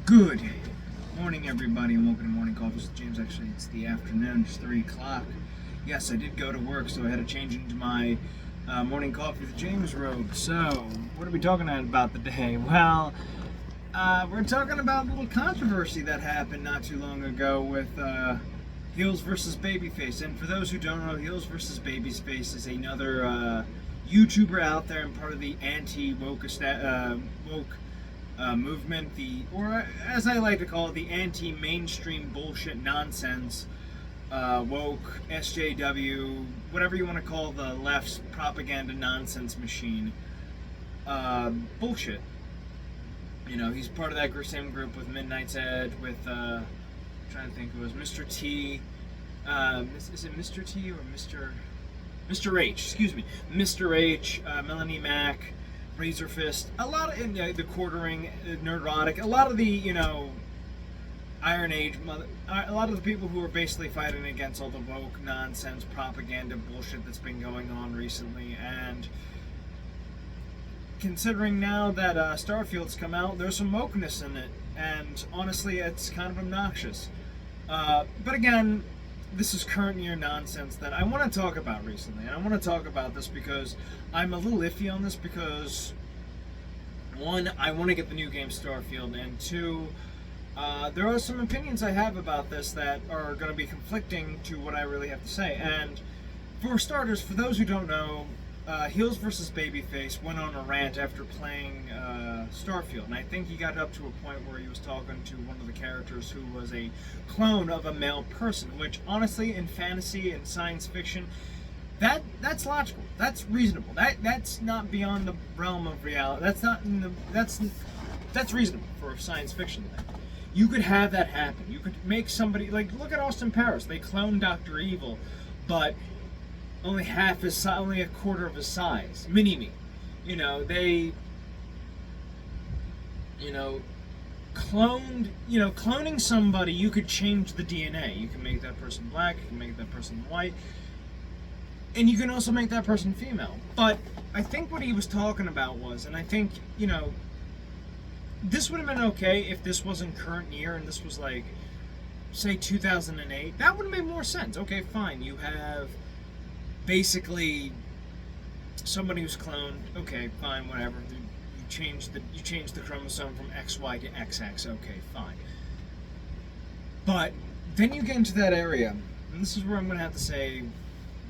Good morning, everybody, and welcome to Morning Coffee with James. Actually, it's the afternoon, it's 3 o'clock. Yes, I did go to work, so I had to change into my Morning Coffee with James robe. So, what are we talking about today? Well, we're talking about a little controversy that happened not too long ago with Heels versus Babyface. And for those who don't know, Heels versus Babyface is another YouTuber out there and part of the anti-woke movement, or as I like to call it, the anti-mainstream bullshit nonsense, woke, SJW, whatever you want to call the left's propaganda nonsense machine, bullshit. You know, he's part of that same group with Midnight's Edge, with, I'm trying to think, it was Mr. T, is it Mr. T or Mr. H, excuse me, Mr. H, Melanie Mack, Razor Fist, a lot of the Quartering, Nerdrotic, a lot of the Iron Age, a lot of the people who are basically fighting against all the woke nonsense propaganda bullshit that's been going on recently. And considering now that Starfield's come out, there's some wokeness in it, and honestly, it's kind of obnoxious. But again, this is current year nonsense that I want to talk about recently. And I want to talk about this because I'm a little iffy on this because, one, I want to get the new game Starfield, and two, there are some opinions I have about this that are going to be conflicting to what I really have to say. And for starters, for those who don't know, Heels vs. Babyface went on a rant after playing Starfield, and I think he got up to a point where he was talking to one of the characters who was a clone of a male person, which honestly, in fantasy and science fiction, that's logical, that's reasonable, that's not beyond the realm of reality. That's reasonable for a science fiction thing. You could have that happen. You could make somebody, like, look at Austin Powers. They cloned Dr. Evil, but only only a quarter of his size. Mini-me. They cloning somebody, you could change the DNA. You can make that person black, you can make that person white, and you can also make that person female. But I think what he was talking about was, and I think, this would have been okay if this wasn't current year and this was like, say, 2008. That would have made more sense. Okay, fine. You have basically somebody who's cloned. Okay, fine, whatever. You change the chromosome from XY to XX. Okay, fine. But then you get into that area, and this is where I'm going to have to say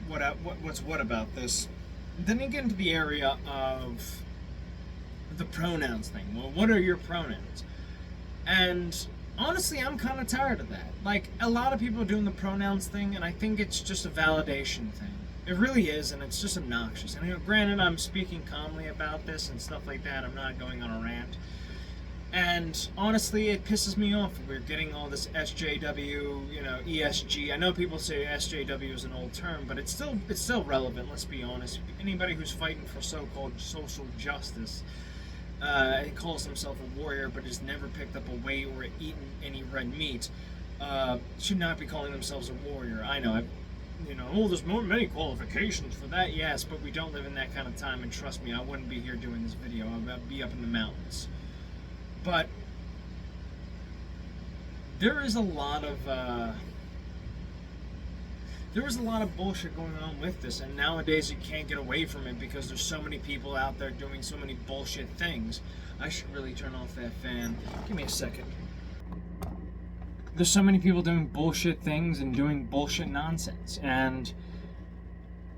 what's what about this. Then you get into the area of the pronouns thing. Well, what are your pronouns? And honestly, I'm kind of tired of that. Like, a lot of people are doing the pronouns thing, and I think it's just a validation thing. It really is, and it's just obnoxious. And granted, I'm speaking calmly about this and stuff like that. I'm not going on a rant. And honestly, it pisses me off. We're getting all this SJW, ESG. I know people say SJW is an old term, but it's still relevant. Let's be honest. Anybody who's fighting for so-called social justice, he calls himself a warrior, but has never picked up a weight or eaten any red meat, should not be calling themselves a warrior. I know. There's many qualifications for that, yes, but we don't live in that kind of time, and trust me, I wouldn't be here doing this video. I'd be up in the mountains. But there is a lot of bullshit going on with this, and nowadays you can't get away from it because there's so many people out there doing so many bullshit things. I should really turn off that fan. Give me a second. There's so many people doing bullshit things and doing bullshit nonsense, and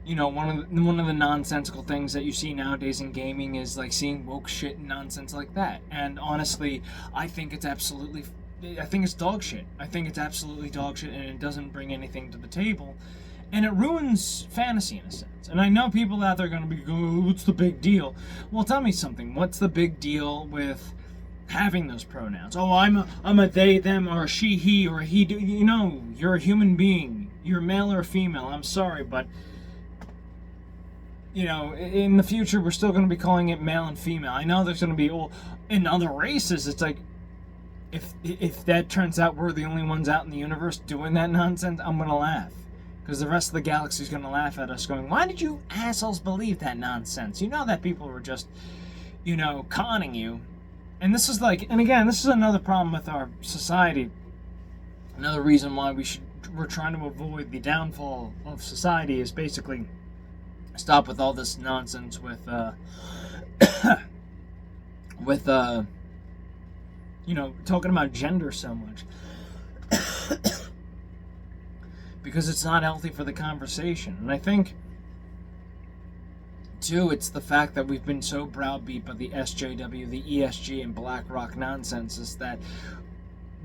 one of the nonsensical things that you see nowadays in gaming is like seeing woke shit and nonsense like that. And honestly, I think it's dog shit. I think it's absolutely dog shit, and it doesn't bring anything to the table, and it ruins fantasy in a sense. And I know people out there are going to be going, what's the big deal? Well, tell me something. What's the big deal with having those pronouns? Oh, I'm a they, them, or a she, he, or a he. You're a human being. You're male or female. I'm sorry, but in the future, we're still going to be calling it male and female. I know there's going to be, in other races, it's like, if that turns out we're the only ones out in the universe doing that nonsense, I'm going to laugh. Because the rest of the galaxy's going to laugh at us going, why did you assholes believe that nonsense? You know that people were just, conning you. And this is like, and again, this is another problem with our society. Another reason why we're trying to avoid the downfall of society is basically stop with all this nonsense with with talking about gender so much. Because it's not healthy for the conversation. And I think too, it's the fact that we've been so browbeat by the SJW, the ESG, and BlackRock nonsense is that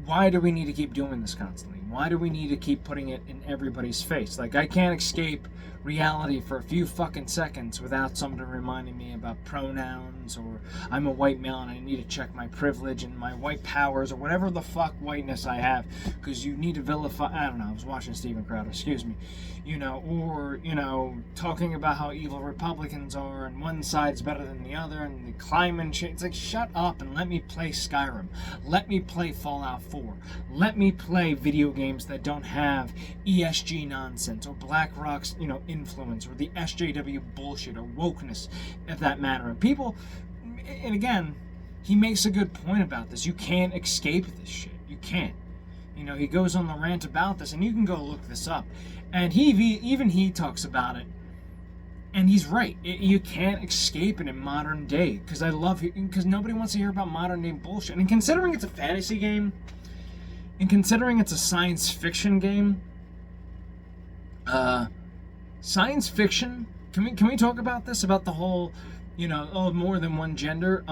why do we need to keep doing this constantly? Why do we need to keep putting it in everybody's face? Like, I can't escape reality for a few fucking seconds without somebody reminding me about pronouns, or I'm a white male and I need to check my privilege and my white powers, or whatever the fuck whiteness I have, because you need to vilify, I don't know, I was watching Steven Crowder, excuse me, or, talking about how evil Republicans are and one side's better than the other and the climate change. It's like, shut up and let me play Skyrim. Let me play Fallout 4. Let me play video games that don't have ESG nonsense or BlackRock's, influence, or the SJW bullshit, or wokeness, if that matter. And people, and again, he makes a good point about this. You can't escape this shit. You can't. He goes on the rant about this, and you can go look this up. And he talks about it, and he's right. You can't escape it in modern day, because nobody wants to hear about modern day bullshit. And considering it's a fantasy game, and considering it's a science fiction game, science fiction, can we talk about this, about the whole, more than one gender?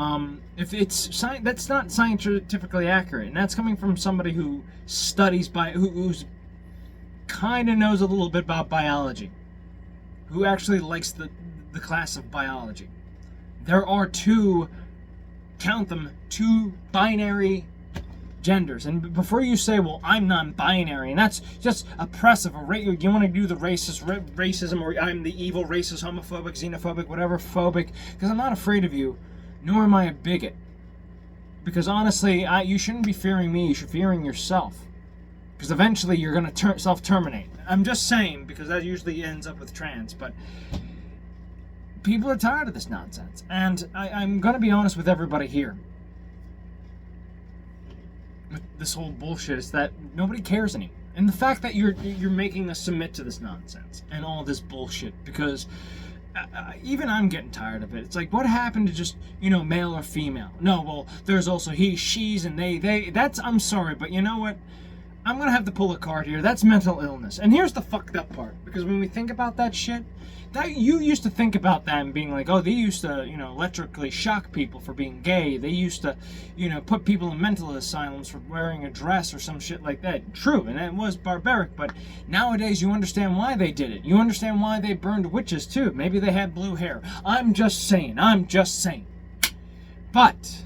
If it's that's not scientifically accurate, and that's coming from somebody who studies who's kind of knows a little bit about biology, who actually likes the class of biology. There are two binary genders. And before you say, well, I'm non-binary, and that's just oppressive, or you want to do the racism, or I'm the evil, racist, homophobic, xenophobic, whatever phobic, because I'm not afraid of you, nor am I a bigot. Because honestly, you shouldn't be fearing me, you should be fearing yourself. Because eventually you're going to self-terminate. I'm just saying, because that usually ends up with trans, but people are tired of this nonsense. And I'm going to be honest with everybody here. With this whole bullshit is that nobody cares anymore. And the fact that you're making us submit to this nonsense and all this bullshit, because even I'm getting tired of it. It's like, what happened to just, male or female? No, well, there's also he, she's, and they. That's, I'm sorry, but you know what? I'm going to have to pull a card here. That's mental illness. And here's the fucked up part. Because when we think about that shit, that you used to think about that and being like, oh, they used to, electrically shock people for being gay. They used to, put people in mental asylums for wearing a dress or some shit like that. True, and it was barbaric, but nowadays you understand why they did it. You understand why they burned witches too. Maybe they had blue hair. I'm just saying. But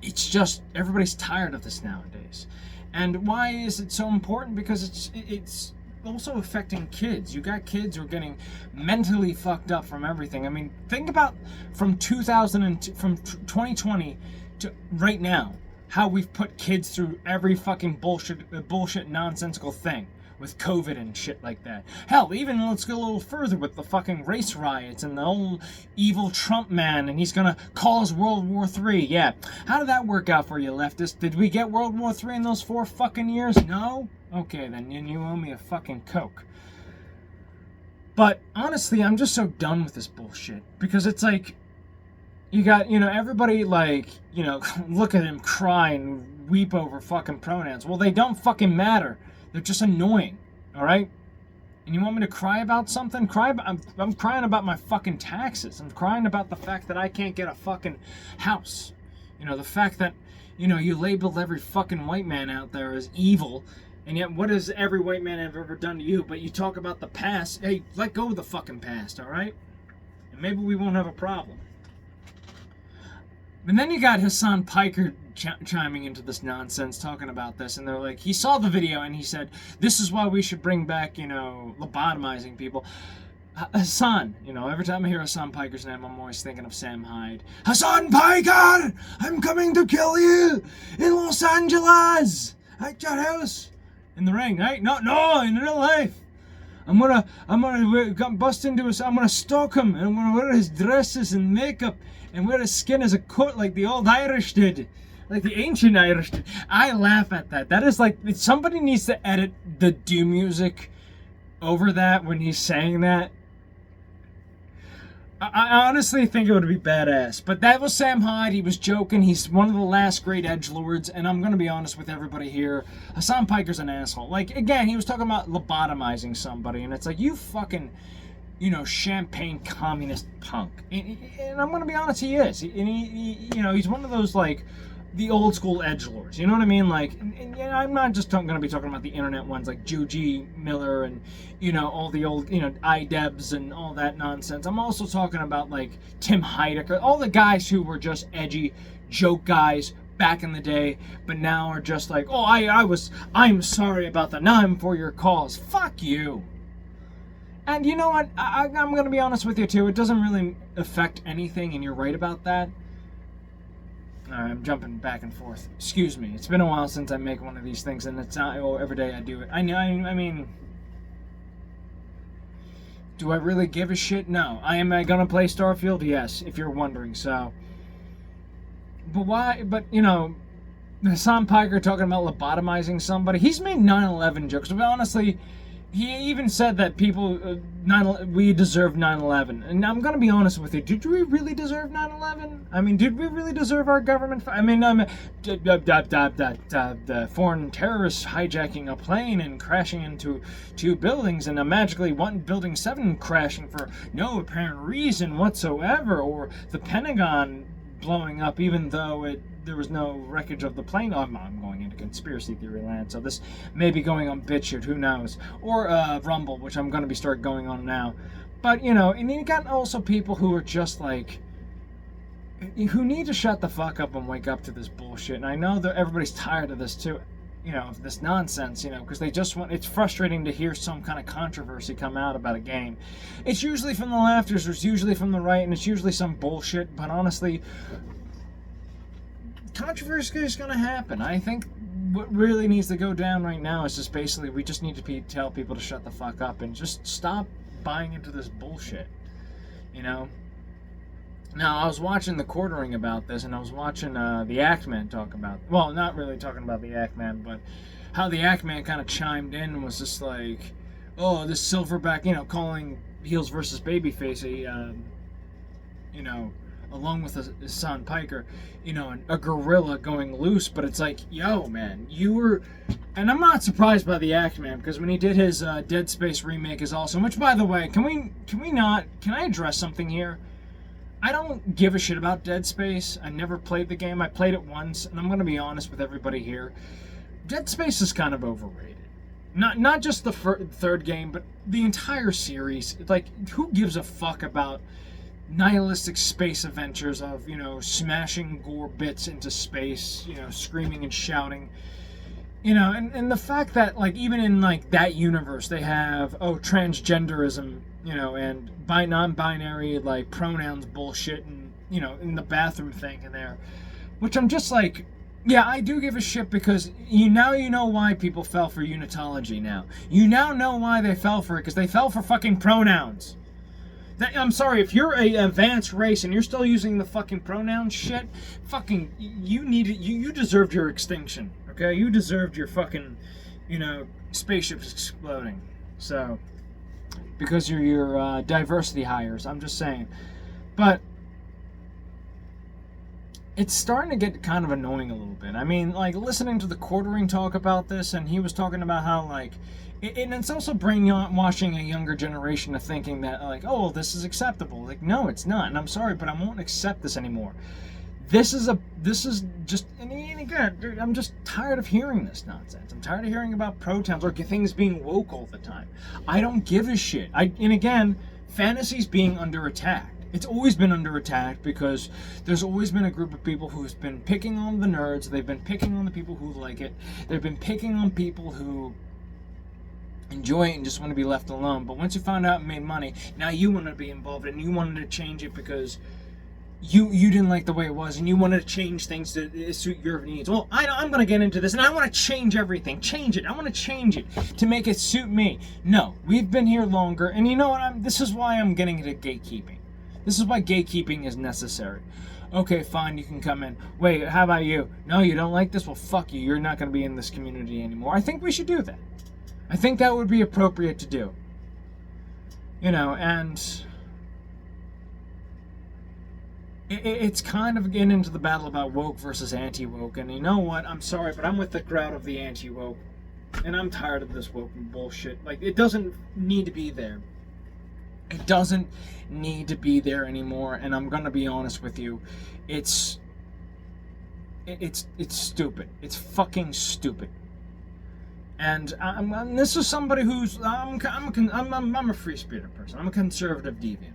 it's just, everybody's tired of this nowadays. And why is it so important? Because it's also affecting kids. You got kids who are getting mentally fucked up from everything. I mean, think about from 2020 to right now, how we've put kids through every fucking bullshit nonsensical thing with COVID and shit like that. Hell, even let's go a little further with the fucking race riots and the old evil Trump man, and he's gonna cause World War III. Yeah, how did that work out for you, leftists? Did we get World War III in those 4 fucking years? No? Okay, then you owe me a fucking Coke. But honestly, I'm just so done with this bullshit, because it's like, you got, everybody like, look at him cry and weep over fucking pronouns. Well, they don't fucking matter. They're just annoying, all right? And you want me to cry about something? I'm crying about my fucking taxes. I'm crying about the fact that I can't get a fucking house. The fact that, you labeled every fucking white man out there as evil, and yet what has every white man ever done to you? But you talk about the past. Hey, let go of the fucking past, all right? And maybe we won't have a problem. And then you got Hassan Piker chiming into this nonsense, talking about this, and they're like, he saw the video and he said, this is why we should bring back, lobotomizing people. Hassan, every time I hear Hassan Piker's name, I'm always thinking of Sam Hyde. Hassan Piker, I'm coming to kill you in Los Angeles, at your house, in the ring, right? No, in real life. I'm gonna bust into his, I'm gonna stalk him, and I'm gonna wear his dresses and makeup, and wear his skin as a coat like the old Irish did. Like the ancient Irish did. I laugh at that. That is like, somebody needs to edit the Doom music over that when he's saying that. I honestly think it would be badass. But that was Sam Hyde. He was joking. He's one of the last great edgelords. And I'm going to be honest with everybody here. Hasan Piker's an asshole. Like, again, he was talking about lobotomizing somebody. And it's like, you fucking, champagne communist punk. And I'm going to be honest, he is. And he he's one of those, like, the old school edgelords, you know what I mean? Like, and I'm not just going to be talking about the internet ones like Juji Miller and all the old iDebs and all that nonsense. I'm also talking about like Tim Heidecker, all the guys who were just edgy joke guys back in the day, but now are just like, oh, I'm sorry about that. Now I'm for your cause. Fuck you. And you know what? I'm going to be honest with you too. It doesn't really affect anything, and you're right about that. Alright, I'm jumping back and forth. Excuse me. It's been a while since I make one of these things, and it's not every day I do it. I mean, do I really give a shit? No. Am I gonna play Starfield? Yes, if you're wondering. So, but why? But Hasan Piker talking about lobotomizing somebody. He's made 9/11 jokes, but honestly, he even said that we deserve 9/11. And I'm going to be honest with you. Did we really deserve 9/11? I mean, did we really deserve our government? The foreign terrorists hijacking a plane and crashing into 2 buildings, and magically one building 7 crashing for no apparent reason whatsoever, or the Pentagon blowing up even though there was no wreckage of the plane. I'm going into conspiracy theory land, so this may be going on BitChute, who knows, or Rumble, which I'm going to start going on now. But and you got also people who are just like, who need to shut the fuck up and wake up to this bullshit. And I know that everybody's tired of this too, of this nonsense, because they just want. It's frustrating to hear some kind of controversy come out about a game. It's usually from the lefters, or it's usually from the right, and it's usually some bullshit. But honestly, controversy is going to happen. I think what really needs to go down right now is just basically we just need to tell people to shut the fuck up and just stop buying into this bullshit. Now, I was watching the Quartering about this, and I was watching the Act-Man talk about, well, not really talking about the Act-Man, but how the Act-Man kind of chimed in and was just like, oh, this Silverback, calling Heels versus Babyface along with Hasan Piker, a gorilla going loose. But it's like, yo, man, you were... And I'm not surprised by the Act-Man, because when he did his Dead Space remake is awesome, which, by the way, can I address something here? I don't give a shit about Dead Space. I never played the game. I played it once, and I'm going to be honest with everybody here. Dead Space is kind of overrated. Not just the third game, but the entire series. Like, who gives a fuck about nihilistic space adventures of, smashing gore bits into space, screaming and shouting. And the fact that, like, even in, like, that universe, they have, transgenderism, and non-binary, like, pronouns bullshit, and, in the bathroom thing in there. Which I'm just like, yeah, I do give a shit, because you know why people fell for unitology now. You now know why they fell for it, because they fell for fucking pronouns. I'm sorry, if you're a advanced race and you're still using the fucking pronoun shit, fucking, you deserved your extinction, okay? You deserved your fucking, spaceships exploding. So, because you're your diversity hires, I'm just saying. But it's starting to get kind of annoying a little bit. I mean, like, listening to the Quartering talk about this, and he was talking about how, like, and it's also brainwashing a younger generation to thinking that, like, oh, this is acceptable. Like, no, it's not. And I'm sorry, but I won't accept this anymore. This is just, and again, I'm just tired of hearing this nonsense. I'm tired of hearing about protons or things being woke all the time. I don't give a shit. And again, fantasy's being under attack. It's always been under attack because there's always been a group of people who's been picking on the nerds. They've been picking on the people who like it. They've been picking on people who enjoy it and just want to be left alone. But once you found out and made money, now you want to be involved and you wanted to change it because you didn't like the way it was and you wanted to change things to suit your needs. Well, I'm going to get into this and I want to change everything. Change it. I want to change it to make it suit me. No, we've been here longer. And you know what? This is why I'm getting into gatekeeping. This is why gatekeeping is necessary. Okay, fine, you can come in. Wait, how about you? No, you don't like this? Well, fuck you. You're not going to be in this community anymore. I think we should do that. I think that would be appropriate to do. And it's kind of getting into the battle about woke versus anti-woke. And you know what? I'm sorry, but I'm with the crowd of the anti-woke. And I'm tired of this woke bullshit. Like, it doesn't need to be there. It doesn't need to be there anymore, and I'm gonna be honest with you, it's stupid. It's fucking stupid. And this is somebody who's I'm a free spirited person. I'm a conservative deviant,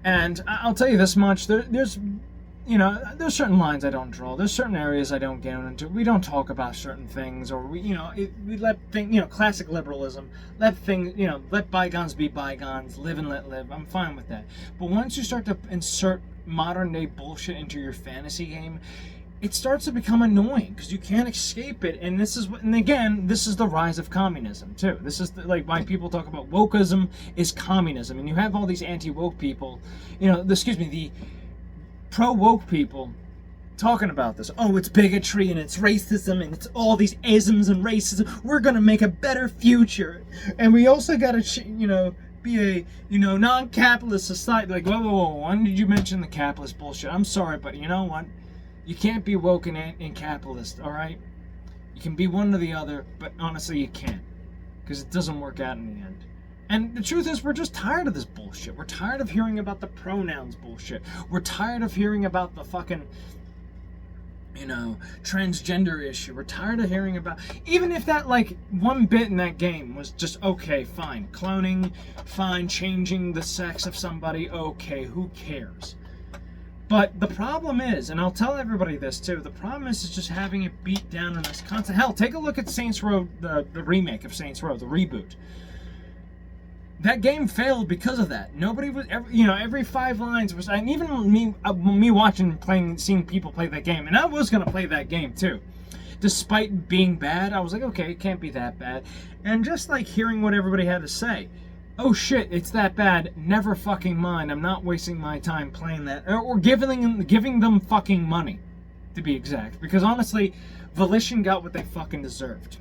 and I'll tell you this much: there's certain lines I don't draw. There's certain areas I don't get into. We don't talk about certain things, or we let things, classic liberalism, let bygones be bygones, live and let live. I'm fine with that. But once you start to insert modern day bullshit into your fantasy game, it starts to become annoying because you can't escape it. And this is the rise of communism too. This is why people talk about wokeism is communism, and you have all these anti-woke people, the pro-woke people talking about this. Oh, it's bigotry and it's racism and it's all these isms and racism. We're gonna make a better future, and we also gotta, be a, non-capitalist society. Like, whoa, when did you mention the capitalist bullshit? I'm sorry, but you know what? You can't be woke and capitalist, all right? You can be one or the other, but honestly, you can't, because it doesn't work out in the end. And the truth is, we're just tired of this bullshit. We're tired of hearing about the pronouns bullshit. We're tired of hearing about the fucking, transgender issue. We're tired of hearing about, even if that, one bit in that game was just, okay, fine. Cloning, fine. Changing the sex of somebody, okay, who cares? But the problem is, and I'll tell everybody this too, the problem is just having it beat down in this constant. Hell, take a look at Saints Row, the remake of Saints Row, the reboot. That game failed because of that. Nobody was, every 5 lines was, and even me watching, seeing people play that game, and I was gonna play that game too. Despite being bad, I was like, okay, it can't be that bad. And just hearing what everybody had to say, oh shit, it's that bad, never fucking mind, I'm not wasting my time playing that, or giving them fucking money, to be exact. Because honestly, Volition got what they fucking deserved.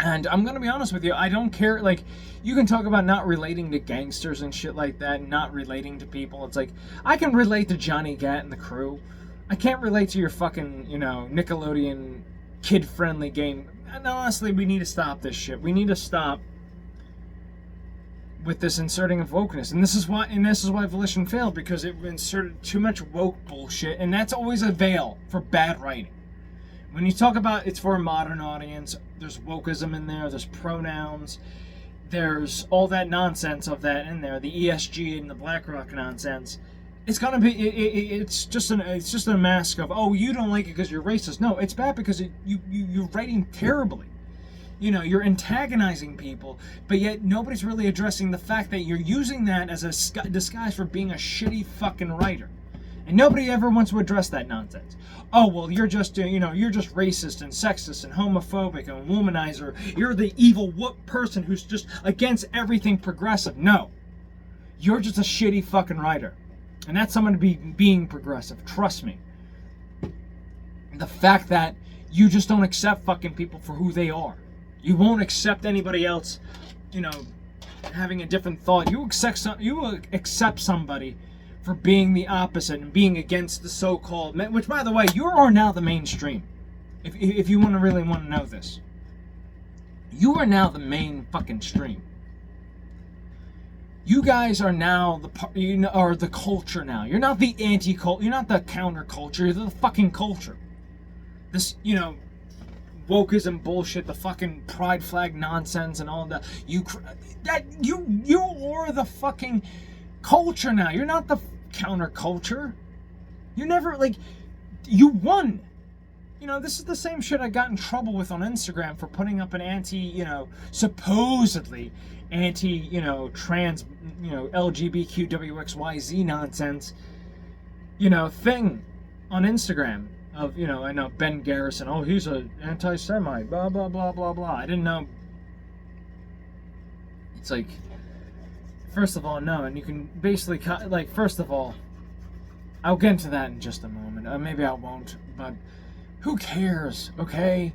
And I'm gonna be honest with you, I don't care, you can talk about not relating to gangsters and shit like that, and not relating to people. It's like, I can relate to Johnny Gat and the crew. I can't relate to your fucking, Nickelodeon kid-friendly game. And honestly, we need to stop this shit. We need to stop with this inserting of wokeness. And this is why Volition failed, because it inserted too much woke bullshit, and that's always a veil for bad writing. When you talk about it's for a modern audience, there's wokeism in there, there's pronouns, there's all that nonsense of that in there, the ESG and the BlackRock nonsense. It's gonna be, it's just a mask of, oh, you don't like it because you're racist. No, it's bad because you're writing terribly. You're antagonizing people, but yet nobody's really addressing the fact that you're using that as a disguise for being a shitty fucking writer. And nobody ever wants to address that nonsense. Oh, well, you're just racist and sexist and homophobic and womanizer. You're the evil person who's just against everything progressive. No. You're just a shitty fucking writer. And that's someone to be being progressive. Trust me. The fact that you just don't accept fucking people for who they are. You won't accept anybody else, having a different thought. You accept somebody for being the opposite and being against the so-called, which, by the way, you are now the mainstream. If you really want to know this, you are now the main fucking stream. You guys are now the culture now. You're not the anti-culture. You're not the counter-culture. You're the fucking culture. This, wokeism bullshit, the fucking pride flag nonsense and all that. You are the fucking culture now. You're not the counterculture. You never, you won. This is the same shit I got in trouble with on Instagram for putting up an supposedly trans, LGBTQWXYZ nonsense, thing on Instagram of, I know Ben Garrison, oh, he's an anti-Semite, blah, blah, blah, blah, blah. I didn't know. It's like, First of all, no, and you can basically like. First of all, I'll get into that in just a moment. Maybe I won't, but who cares? Okay.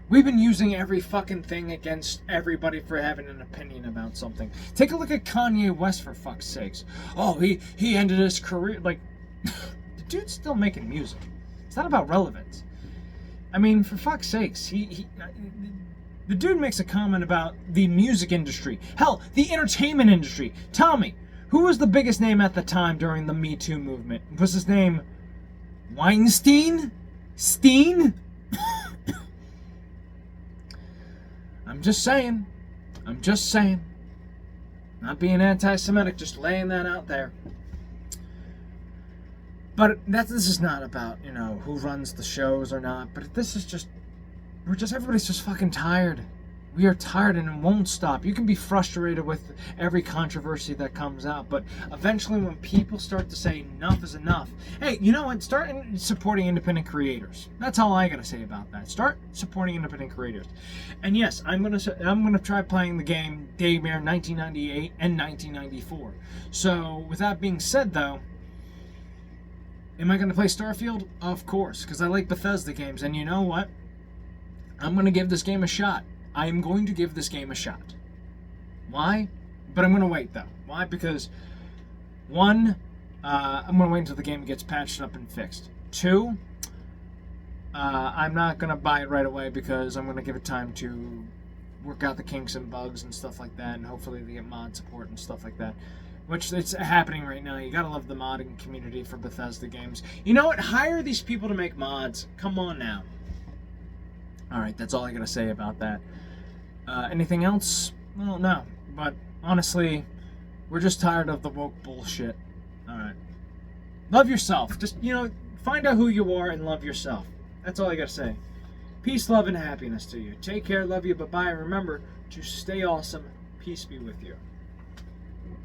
We've been using every fucking thing against everybody for having an opinion about something. Take a look at Kanye West, for fuck's sakes. Oh, he ended his career. Like, the dude's still making music. It's not about relevance. I mean, for fuck's sakes, the dude makes a comment about the music industry. Hell, the entertainment industry. Tell me, who was the biggest name at the time during the Me Too movement? Was his name Weinstein? Steen? I'm just saying. Not being anti-Semitic, just laying that out there. But this is not about, who runs the shows or not. But this is just, everybody's just fucking tired. We are tired and it won't stop. You can be frustrated with every controversy that comes out, but eventually when people start to say enough is enough, hey, you know what? Start supporting independent creators. That's all I gotta say about that. Start supporting independent creators. And yes, I'm gonna try playing the game Daymare 1998 and 1994. So with that being said, though, am I gonna play Starfield? Of course, because I like Bethesda games, and you know what? I'm gonna give this game a shot. I am going to give this game a shot. Why? But I'm going to wait, though. Why? Because, one, I'm going to wait until the game gets patched up and fixed. Two, I'm not going to buy it right away because I'm going to give it time to work out the kinks and bugs and stuff like that, and hopefully they get mod support and stuff like that. Which it's happening right now. You gotta love the modding community for Bethesda games. You know what? Hire these people to make mods. Come on now. Alright, that's all I gotta say about that. Anything else? Well, no. But honestly, we're just tired of the woke bullshit. Alright. Love yourself. Just, find out who you are and love yourself. That's all I gotta say. Peace, love, and happiness to you. Take care, love you, bye-bye. Remember to stay awesome. Peace be with you.